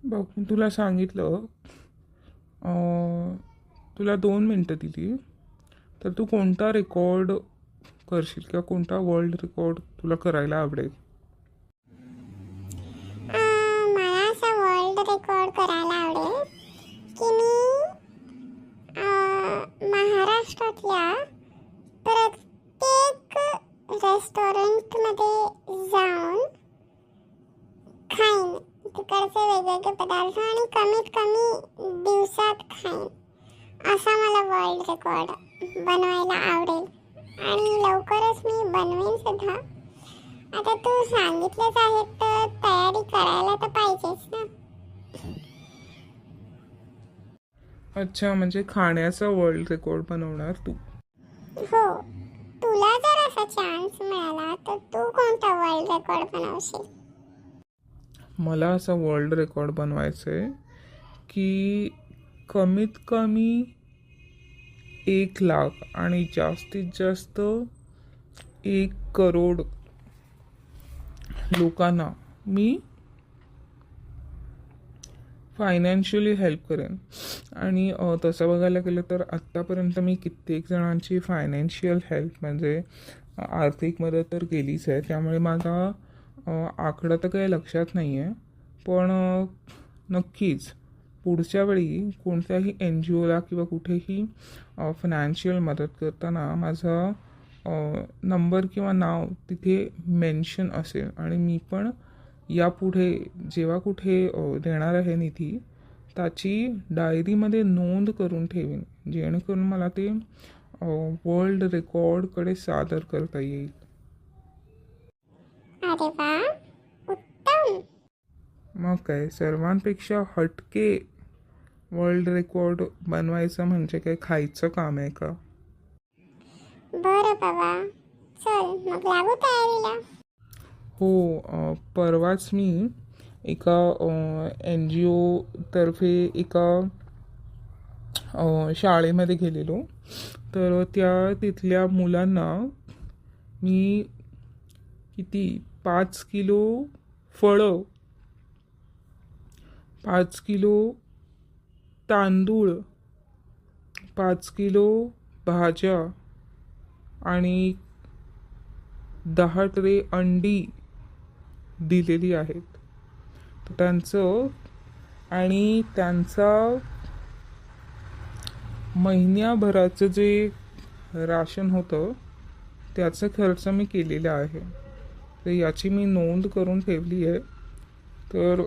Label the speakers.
Speaker 1: बघ मी तुला सांगितलं, तुला 2 मिनटं दिली, तर तू कोणता रेकॉर्ड करशील किंवा कोणता वर्ल्ड रेकॉर्ड तुला करायला आवडेल?
Speaker 2: मला असं वर्ल्ड रेकॉर्ड करायला आवडेल की मी महाराष्ट्रातल्या प्रत्येक रेस्टॉरंटमध्ये जाऊन खाईन तिकडचे वेगवेगळे पदार्थ आणि कमीत कमी दिवसात खाईन. असा मला वर्ल्ड रेकॉर्ड बनवायला आवडेल आणि लवकरच मी बनवेन सुद्धा. आता तू सांगितलंच आहे तर तयारी करायला तर पाहिजेच ना.
Speaker 1: अच्छा, म्हणजे खाण्याचा वर्ल्ड रेकॉर्ड बनवणार तू?
Speaker 2: हो, तुला जर असा चान्स मिळाला तर तू कोणता वर्ल्ड रेकॉर्ड बनवशील?
Speaker 1: मला असा वर्ल्ड रेकॉर्ड बनवायचं आहे की कमीत कमी 1 लाख आणि जास्तीत जास्त 1 करोड लोकांना मी फायनान्शियली हेल्प करेन. आणि तसं बघायला गेलं तर आत्तापर्यंत मी कित्येक जणांची फायनान्शियल हेल्प म्हणजे आर्थिक मदत तर केलीच आहे. त्यामुळे माझा आकडा तर काही लक्षात नाही आहे. पण नक्कीच पुढच्या वेळी कोणत्याही एन जी ओला किंवा कुठेही फायनान्शियल मदत करताना माझा नंबर किंवा नाव तिथे मेन्शन असेल. आणि मी पण यापुढे जेव्हा कुठे देणार आहे निधी, त्याची डायरीमध्ये नोंद करून ठेवीन, जेणेकरून मला ते वर्ल्ड रेकॉर्डकडे सादर करता येईल.
Speaker 2: अरे वा, उत्तम.
Speaker 1: मग काय, सर्वांपेक्षा हटके वर्ल्ड रेकॉर्ड बनवायचं म्हणजे काय खायचं काम आहे का?
Speaker 2: बरं बाबा, चल मग लागू तयारीला.
Speaker 1: हो, परवाच मी एका एन जी ओतर्फे एका शाळेमध्ये गेलेलो. तर तिथल्या मुलांना मी किती 5 किलो फळं, 5 किलो तांदूळ, 5 किलो भाज्या आणि 10 ट्रे अंडी दिलेली आहेत. तर त्यांचा महिन्याभराचं जे राशन होतं त्याचा खर्च मी केलेला आहे. तर याची मी नोंद करून ठेवली आहे. तर